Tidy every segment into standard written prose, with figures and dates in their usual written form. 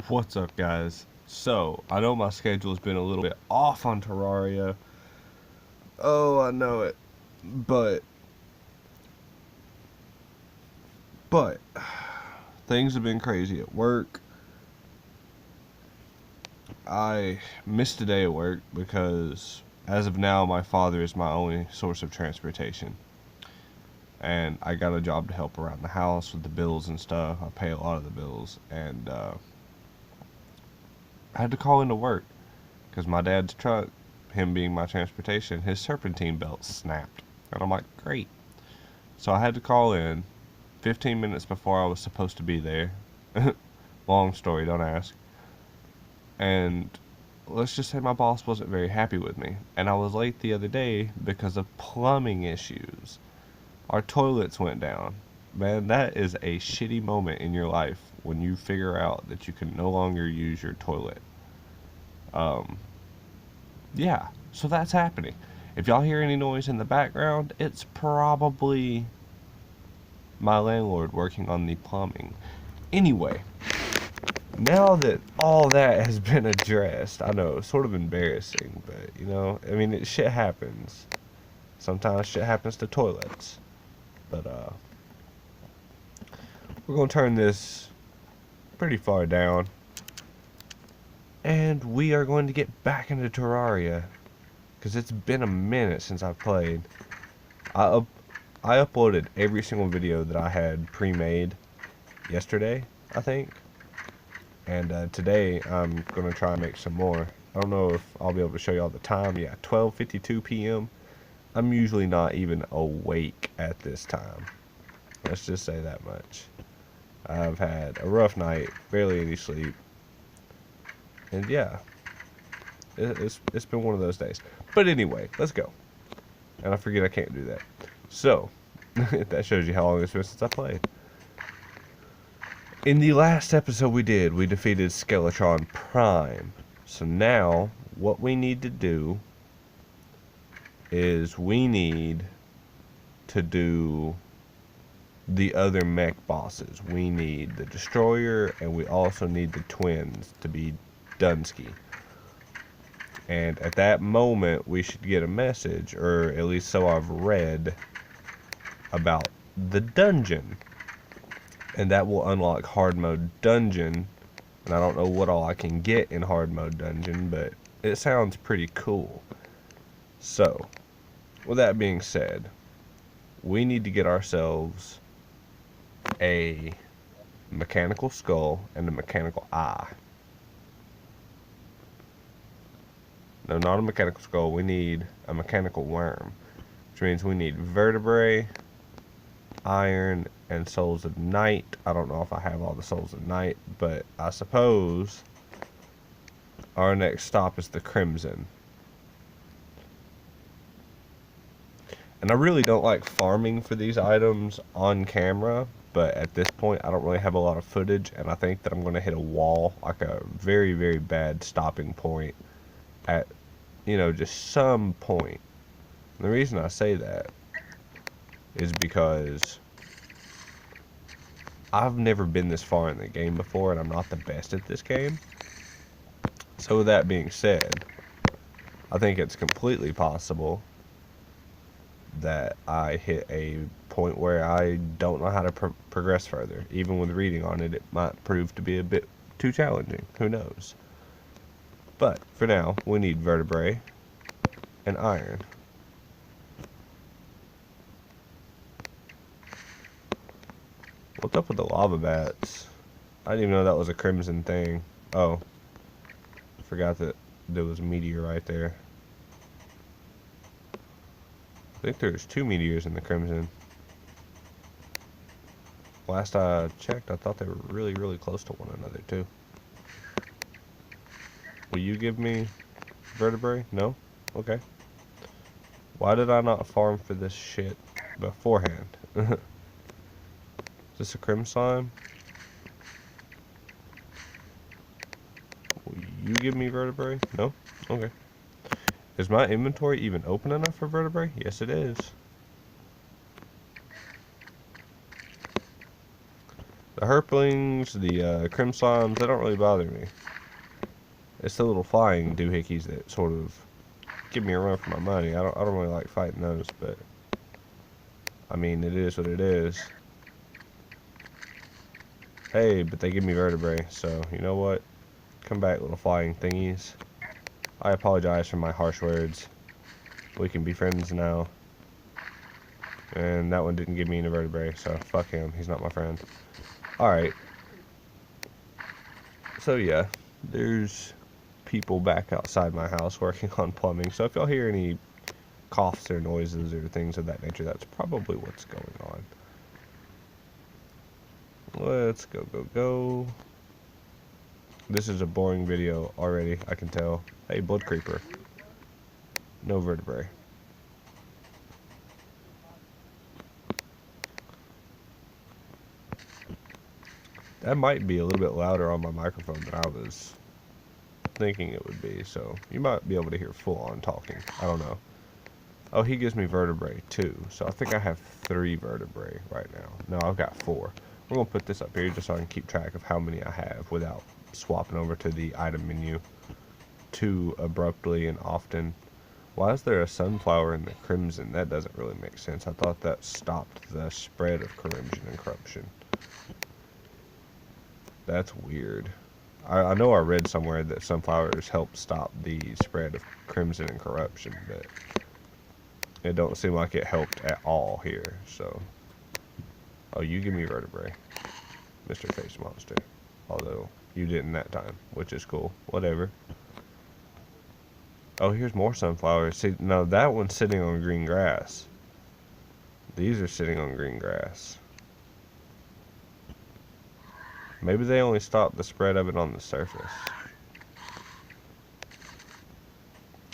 What's up, guys? So, I know my schedule's been a little bit off on Terraria. Oh, I know it. But, but, things have been crazy at work. I missed a day at work because, as of now, my father is my only source of transportation. And I got a job to help around the house with the bills and stuff. I pay a lot of the bills. And, I had to call into work because my dad's truck, him being my transportation, his serpentine belt snapped. And I'm like, great. So I had to call in 15 minutes before I was supposed to be there. Long story, don't ask. And let's just say my boss wasn't very happy with me. And I was late the other day because of plumbing issues. Our toilets went down. Man, that is a shitty moment in your life when you figure out that you can no longer use your toilet. Um, yeah, so that's happening. If y'all hear any noise in the background, it's probably my landlord working on the plumbing. Anyway, now that all that has been addressed, I know it's sort of embarrassing, but I mean, shit happens. Sometimes shit happens to toilets. But we're gonna turn this pretty far down, and we are going to get back into Terraria because it's been a minute since I've played. I up I uploaded every single video that I had pre-made yesterday, I think. And today I'm going to try and make some more. I don't know if I'll be able to show y'all the time. Yeah, 12:52 p.m. I'm usually not even awake at this time. Let's just say that much. I've had a rough night, barely any sleep. And yeah, it's been one of those days. But anyway, let's go. And I forget I can't do that. So, that shows you how long it's been since I played. In the last episode we defeated Skeletron Prime. So now, what we need to do is we need to do the other mech bosses. We need the Destroyer, and we also need the twins to be Dunsky. And at that moment, we should get a message, or at least so I've read, about the dungeon. And that will unlock hard mode dungeon. And I don't know what all I can get in hard mode dungeon, but it sounds pretty cool. So, with that being said, we need to get ourselves a mechanical skull and a mechanical eye. No, not a mechanical skull. We need a mechanical worm, which means we need vertebrae, iron, and souls of night. I don't know if I have all the souls of night, but I suppose our next stop is the Crimson. And I really don't like farming for these items on camera, but at this point I don't really have a lot of footage, and I think that I'm going to hit a wall, like a very, very bad stopping point at, just some point. And the reason I say that is because I've never been this far in the game before, and I'm not the best at this game. So with that being said, I think it's completely possible that I hit a point where I don't know how to progress further. Even with reading on it, it might prove to be a bit too challenging. Who knows? But for now, we need vertebrae and iron. What's up with the lava bats? I didn't even know that was a crimson thing. Oh, I forgot that there was a meteor right there. I think there's 2 meteors in the crimson. Last I checked, I thought they were really, really close to one another too. Will you give me vertebrae? No? Okay. Why did I not farm for this shit beforehand? Is this a crim slime? Will you give me vertebrae? No? Okay. Is my inventory even open enough for vertebrae? Yes, it is. herplings, the crim slimes, they don't really bother me. It's the little flying doohickeys that sort of give me a run for my money. I don't really like fighting those, but I mean, it is what it is. Hey, but they give me vertebrae, so you know what? Come back, little flying thingies. I apologize for my harsh words. We can be friends now. And that one didn't give me any vertebrae, so fuck him. He's not my friend. Alright. So yeah, there's people back outside my house working on plumbing. So if y'all hear any coughs or noises or things of that nature, that's probably what's going on. Let's go. This is a boring video already, I can tell. Hey, blood creeper. No vertebrae. That might be a little bit louder on my microphone than I was thinking it would be, so you might be able to hear full-on talking. I don't know. Oh, he gives me vertebrae too, so I think I have 3 vertebrae right now. No, I've got 4. We're going to put this up here just so I can keep track of how many I have without swapping over to the item menu too abruptly and often. Why is there a sunflower in the crimson? That doesn't really make sense. I thought that stopped the spread of corruption and corruption. That's weird. I know I read somewhere that sunflowers help stop the spread of crimson and corruption, but it don't seem like it helped at all here, so. Oh, you give me vertebrae, Mr. Face Monster. Although, you didn't that time, which is cool. Whatever. Oh, here's more sunflowers. See, no, that one's sitting on green grass. These are sitting on green grass. Maybe they only stop the spread of it on the surface.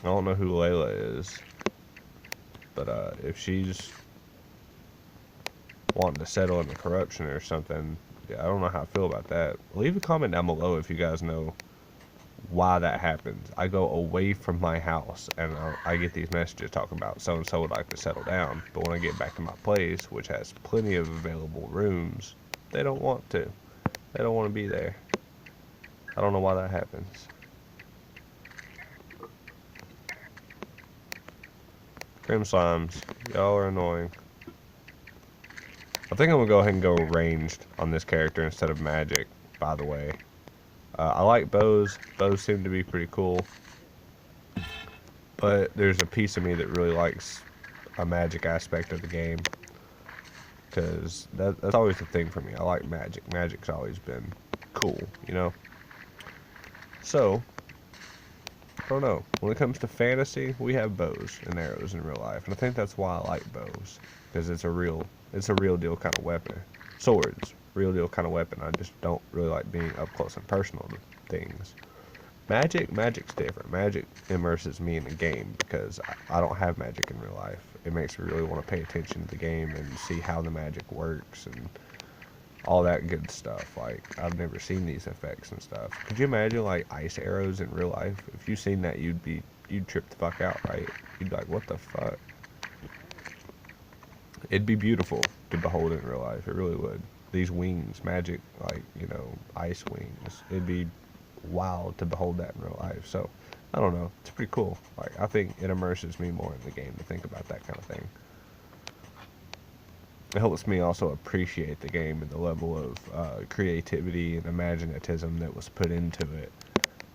I don't know who Layla is, but if she's wanting to settle in the corruption or something, yeah, I don't know how I feel about that. Leave a comment down below if you guys know why that happens. I go away from my house and I get these messages talking about so-and-so would like to settle down, but when I get back to my place, which has plenty of available rooms, they don't want to. They don't want to be there. I don't know why that happens. Crim slimes, y'all are annoying. I think I'm gonna go ahead and go ranged on this character instead of magic, by the way. I like bows. Bows seem to be pretty cool. But there's a piece of me that really likes a magic aspect of the game. Because that's always the thing for me. I like magic. Magic's always been cool, you know? So, I don't know. When it comes to fantasy, we have bows and arrows in real life. And I think that's why I like bows. Because it's a real deal kind of weapon. Swords, real deal kind of weapon. I just don't really like being up close and personal to things. Magic's different. Magic immerses me in the game because I don't have magic in real life. It makes me really want to pay attention to the game and see how the magic works and all that good stuff. Like, I've never seen these effects and stuff. Could you imagine, like, ice arrows in real life? If you seen that, you'd trip the fuck out, right? You'd be like, what the fuck? It'd be beautiful to behold in real life. It really would. These wings, magic, like, you know, ice wings. It'd be wild to behold that in real life. So, I don't know. It's pretty cool. Like, I think it immerses me more in the game to think about that kind of thing. It helps me also appreciate the game and the level of creativity and imaginativism that was put into it.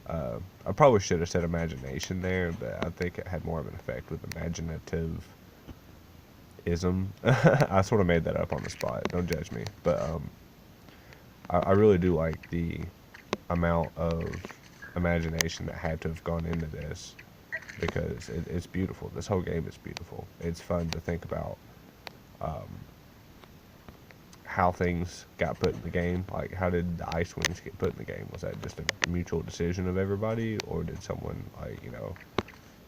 I probably should have said imagination there, but I think it had more of an effect with imaginativism. I sort of made that up on the spot. Don't judge me. But I really do like the amount of imagination that had to have gone into this because it's beautiful. This whole game is beautiful. It's fun to think about how things got put in the game. Like, how did the ice wings get put in the game? Was that just a mutual decision of everybody, or did someone, like, you know,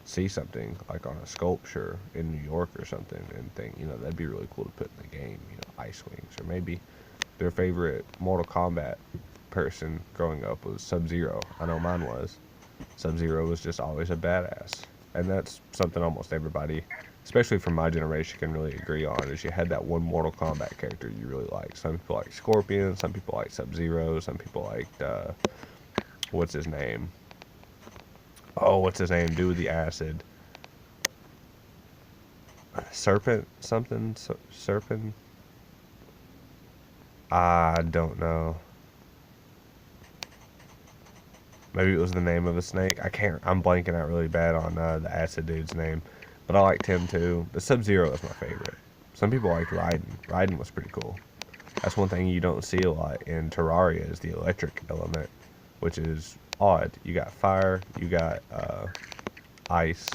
see something like on a sculpture in New York or something and think, you know, that'd be really cool to put in the game, you know, ice wings? Or maybe their favorite Mortal Kombat person growing up was Sub-Zero. I know mine was. Sub-Zero was just always a badass, and that's something almost everybody, especially from my generation, can really agree on is you had that one Mortal Kombat character you really like. Some people like Scorpion, some people like Sub-Zero, some people liked, what's his name? Oh, what's his name? Dude with the acid. Serpent something? Serpent? I don't know. Maybe it was the name of a snake. I'm blanking out really bad on the acid dude's name. But I liked him too. But Sub-Zero is my favorite. Some people liked Raiden. Raiden was pretty cool. That's one thing you don't see a lot in Terraria is the electric element, which is odd. You got fire, you got ice,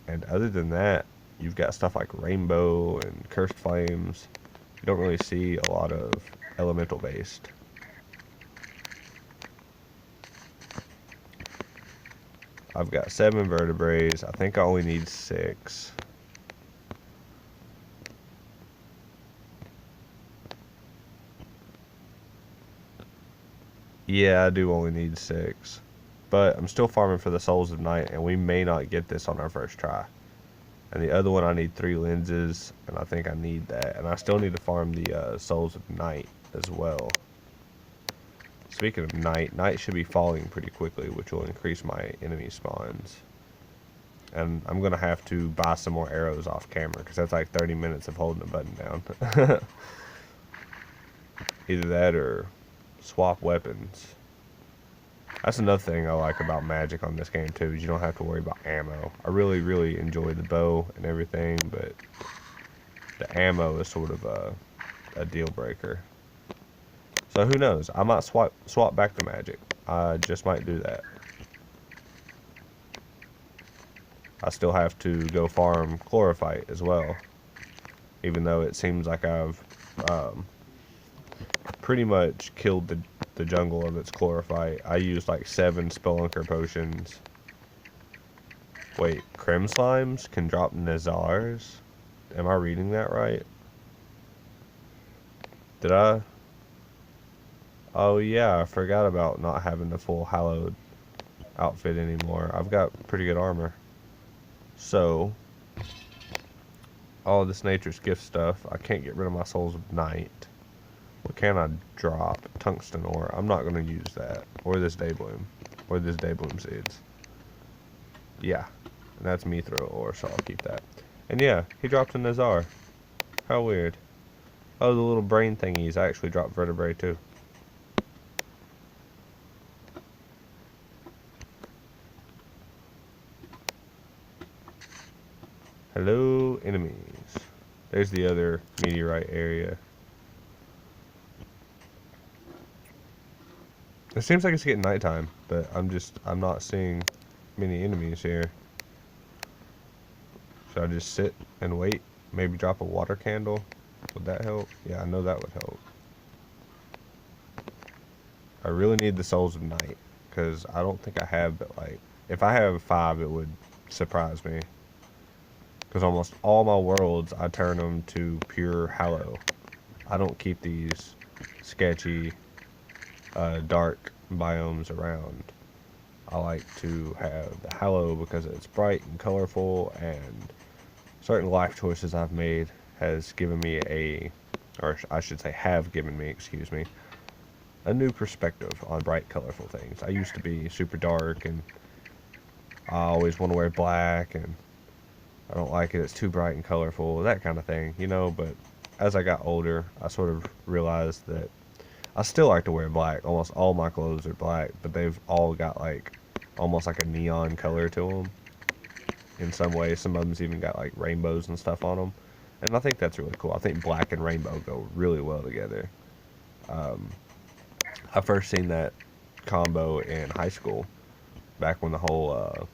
and other than that, you've got stuff like rainbow and cursed flames. You don't really see a lot of elemental based. I've got 7 vertebrae. I think I only need 6. Yeah, I do only need 6. But I'm still farming for the Souls of Night, and we may not get this on our first try. And the other one, I need 3 lenses, and I think I need that. And I still need to farm the Souls of Night as well. Speaking of night, night should be falling pretty quickly, which will increase my enemy spawns. And I'm going to have to buy some more arrows off camera, because that's like 30 minutes of holding the button down. Either that or swap weapons. That's another thing I like about Magic on this game too, is you don't have to worry about ammo. I really, really enjoy the bow and everything, but the ammo is sort of a deal breaker. So who knows? I might swap back to Magic. I just might do that. I still have to go farm Chlorophyte as well, even though it seems like I've pretty much killed the jungle of its Chlorophyte. I used like 7 Spelunker potions. Wait, Crim Slimes can drop Nazars? Am I reading that right? Did I? Oh yeah, I forgot about not having the full hallowed outfit anymore. I've got pretty good armor. So, all of this nature's gift stuff, I can't get rid of my Souls of Night. What can I drop? Tungsten ore. I'm not going to use that. Or this Daybloom. Or this Daybloom seeds. Yeah. And that's Mithril ore, so I'll keep that. And yeah, he dropped a Nazar. How weird. Oh, the little brain thingies actually dropped vertebrae too. Hello, enemies. There's the other meteorite area. It seems like it's getting nighttime, but I'm not seeing many enemies here. Should I just sit and wait? Maybe drop a water candle? Would that help? Yeah, I know that would help. I really need the Souls of Night, because I don't think I have, but like, if I have 5, it would surprise me. Because almost all my worlds, I turn them to pure hallow. I don't keep these sketchy, dark biomes around. I like to have the hallow because it's bright and colorful, and certain life choices I've made has given me or I should say have given me, excuse me, a new perspective on bright, colorful things. I used to be super dark, and I always want to wear black, and I don't like it, it's too bright and colorful, that kind of thing, you know, but as I got older, I sort of realized that I still like to wear black. Almost all my clothes are black, but they've all got like, almost like a neon color to them in some way. Some of them's even got like rainbows and stuff on them, and I think that's really cool. I think black and rainbow go really well together. I first seen that combo in high school, back when the whole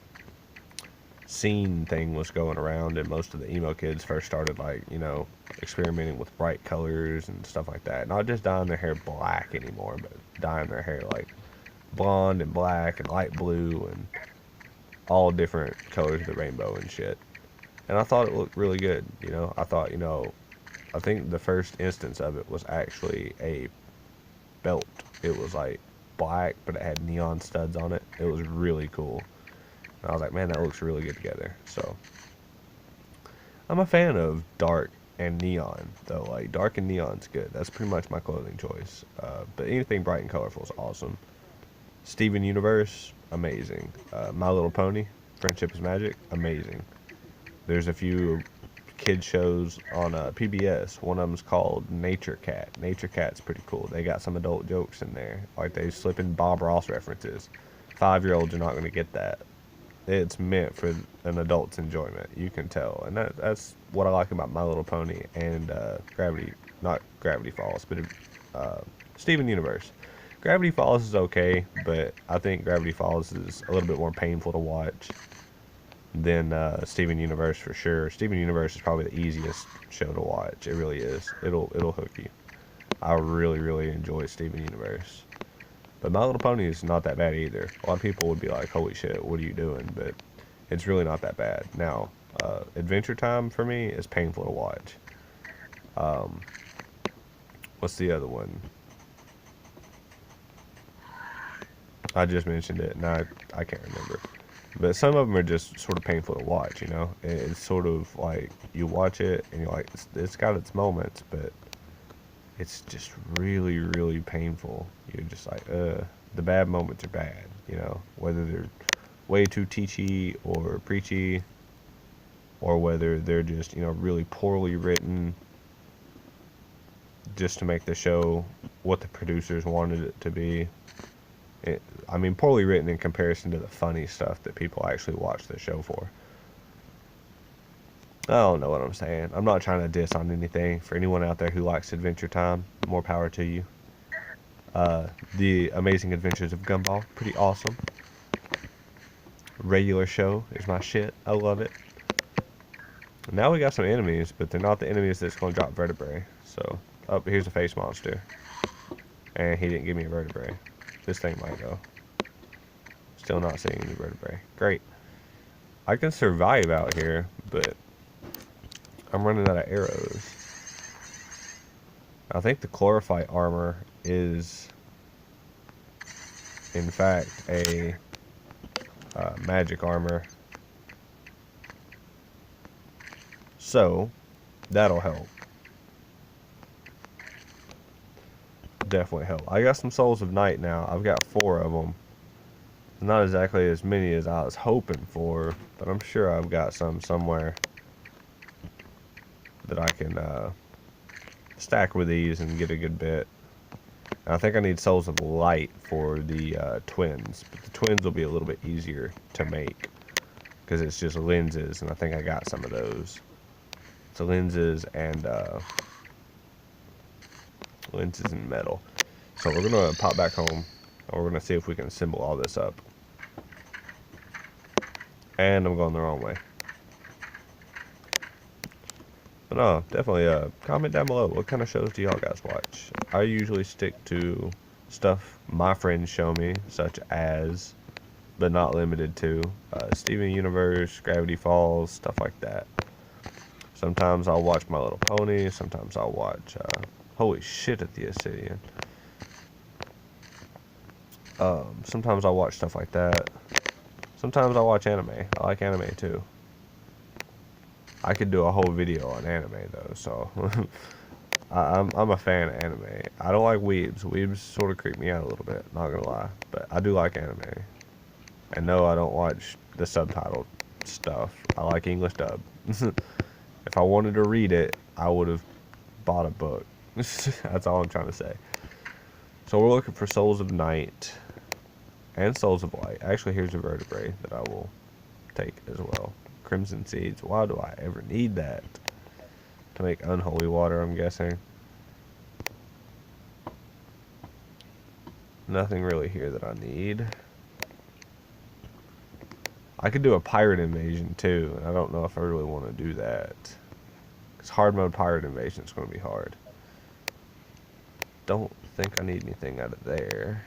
scene thing was going around, and most of the emo kids first started, like, you know, experimenting with bright colors and stuff like that. Not just dyeing their hair black anymore, but dyeing their hair like blonde and black and light blue and all different colors of the rainbow and shit. And I thought it looked really good, you know. I thought, you know, I think the first instance of it was actually a belt. It was like black, but it had neon studs on it. It was really cool. And I was like, man, that looks really good together. So I'm a fan of dark and neon, though. Like, dark and neon's good. That's pretty much my clothing choice. But anything bright and colorful is awesome. Steven Universe, amazing. My Little Pony, Friendship is Magic, amazing. There's a few kid shows on PBS. One of them's called Nature Cat. Nature Cat's pretty cool. They got some adult jokes in there. Like, they slip in Bob Ross references. 5-year-olds are not going to get that. It's meant for an adult's enjoyment. You can tell. And that's what I like about My Little Pony and not Gravity Falls, but Steven Universe. Gravity Falls is okay, but I think Gravity Falls is a little bit more painful to watch than Steven Universe for sure. Steven Universe is probably the easiest show to watch. It really is. It'll hook you. I really, really enjoy Steven Universe. But My Little Pony is not that bad either. A lot of people would be like, holy shit, what are you doing? But it's really not that bad. Now, Adventure Time for me is painful to watch. What's the other one? I just mentioned it, and I can't remember. But some of them are just sort of painful to watch, you know? It's sort of like, you watch it, and you're like, it's got its moments, but it's just really, really painful. You're just like, the bad moments are bad, you know? Whether they're way too teachy or preachy, or whether they're just, you know, really poorly written just to make the show what the producers wanted it to be. I mean, poorly written in comparison to the funny stuff that people actually watch the show for. I don't know what I'm saying. I'm not trying to diss on anything. For anyone out there who likes Adventure Time, more power to you. The Amazing Adventures of Gumball, pretty awesome. Regular Show is my shit. I love it. Now we got some enemies, but they're not the enemies that's going to drop vertebrae. So, oh, here's a face monster. And he didn't give me a vertebrae. This thing might go. Still not seeing any vertebrae. Great. I can survive out here, but I'm running out of arrows. I think the chlorophyte armor is, in fact, a magic armor. So, that'll help. Definitely help. I got some Souls of Night now. I've got 4 of them. Not exactly as many as I was hoping for, but I'm sure I've got some somewhere that I can stack with these and get a good bit. And I think I need Souls of Light for the twins, but the twins will be a little bit easier to make because it's just lenses, and I think I got some of those. So lenses and metal. So we're gonna pop back home, and we're gonna see if we can assemble all this up. And I'm going the wrong way. But no, definitely comment down below. What kind of shows do y'all guys watch? I usually stick to stuff my friends show me, such as, but not limited to, Steven Universe, Gravity Falls, stuff like that. Sometimes I'll watch My Little Pony. Sometimes I'll watch, holy shit at the Obsidian. Sometimes I'll watch stuff like that. Sometimes I watch anime. I like anime too. I could do a whole video on anime though, so I'm a fan of anime. I don't like weebs. Weebs sort of creep me out a little bit, not gonna lie. But I do like anime. And no, I don't watch the subtitled stuff. I like English dub. If I wanted to read it, I would have bought a book. That's all I'm trying to say. So we're looking for Souls of Night and Souls of Light. Actually, here's a vertebrae that I will take as well. Crimson Seeds. Why do I ever need that? To make unholy water, I'm guessing. Nothing really here that I need. I could do a pirate invasion too, and I don't know if I really want to do that. Because hard mode pirate invasion is going to be hard. Don't think I need anything out of there.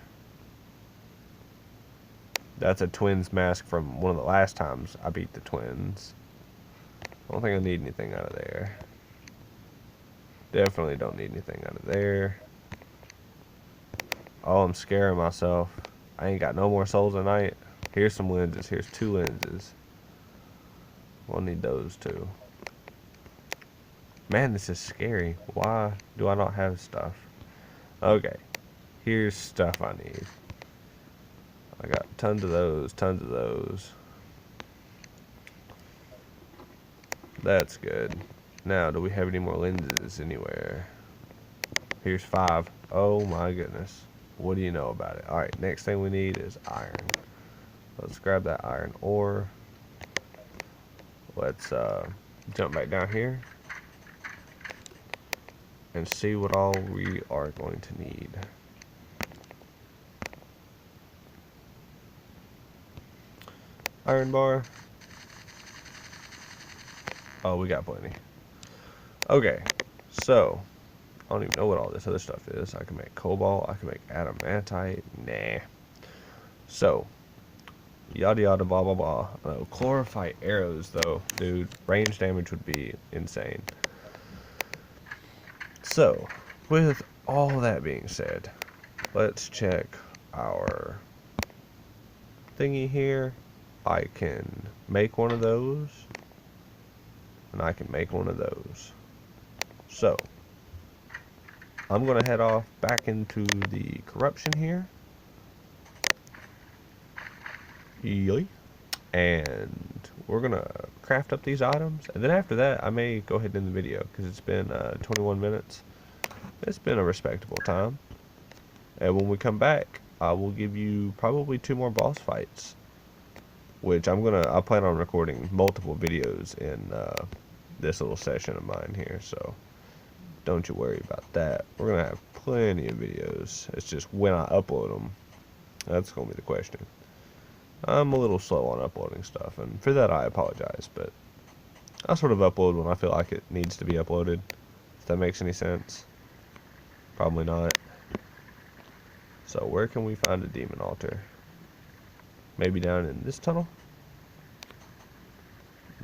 That's a twins mask from one of the last times I beat the twins. I don't think I need anything out of there. Definitely don't need anything out of there. Oh, I'm scaring myself. I ain't got no more Souls of Night. Here's some lenses. Here's 2 lenses. We'll need those too. Man, this is scary. Why do I not have stuff? Okay. Here's stuff I need. I got tons of those, tons of those. That's good. Now, do we have any more lenses anywhere? Here's 5. Oh my goodness. What do you know about it? Alright, next thing we need is iron. Let's grab that iron ore. Let's jump back down here and see what all we are going to need. Iron bar. Oh, we got plenty. Okay, so I don't even know what all this other stuff is. I can make cobalt, I can make adamantite. Nah. So, yada yada blah blah blah. Chlorophyte arrows though, dude, range damage would be insane. So, with all that being said, let's check our thingy here. I can make one of those, and I can make one of those. So, I'm going to head off back into the corruption here. Yoy. And we're going to craft up these items. And then after that, I may go ahead and end the video, because it's been 21 minutes. It's been a respectable time. And when we come back, I will give you probably 2 more boss fights. Which I plan on recording multiple videos in this little session of mine here, so don't you worry about that. We're gonna have plenty of videos. It's just when I upload them, that's gonna be the question. I'm a little slow on uploading stuff, and for that I apologize, but I sort of upload when I feel like it needs to be uploaded, if that makes any sense. Probably not. So where can we find a demon altar? Maybe down in this tunnel?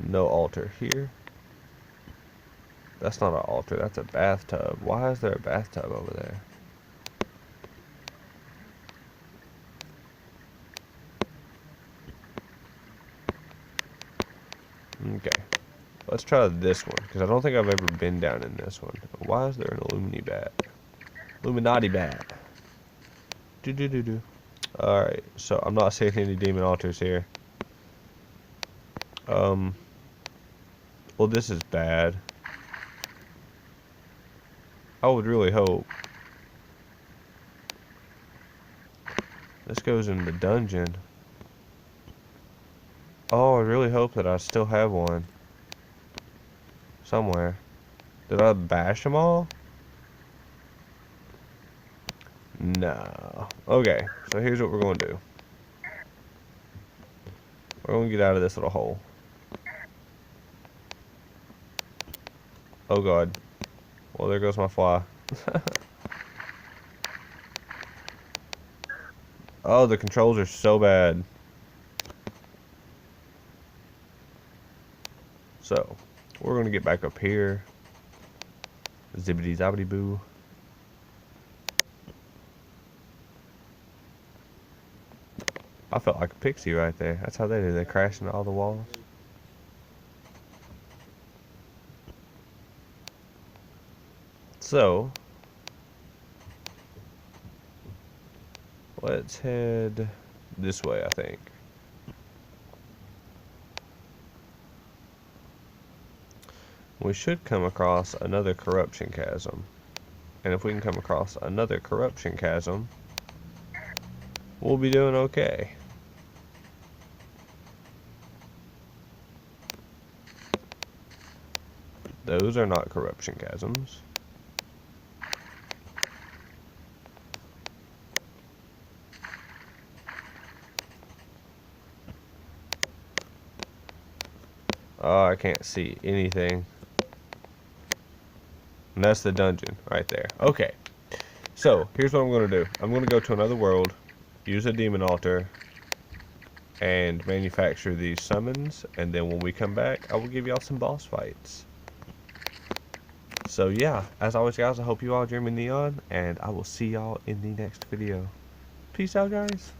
No altar here. That's not an altar, that's a bathtub. Why is there a bathtub over there? Okay. Let's try this one, because I don't think I've ever been down in this one. Why is there an Illuminati bat? Do. Alright, so I'm not seeing any demon altars here. Well, this is bad. I would really hope this goes in the dungeon. Oh, I really hope that I still have one somewhere. Did I bash them all? No. Okay, so here's what we're going to do. We're going to get out of this little hole. Oh god. Well, there goes my fly. Oh, the controls are so bad. So, we're going to get back up here. Zibbity zabbity boo. I felt like a pixie right there. That's how they do. They crash into all the walls. So, let's head this way, I think. We should come across another corruption chasm. And if we can come across another corruption chasm, we'll be doing okay. Those are not corruption chasms. Oh, I can't see anything. And that's the dungeon right there. Okay. So, here's what I'm going to do. I'm going to go to another world, use a demon altar, and manufacture these summons. And then when we come back, I will give y'all some boss fights. So, yeah. As always, guys, I hope you all dream in neon. And I will see y'all in the next video. Peace out, guys.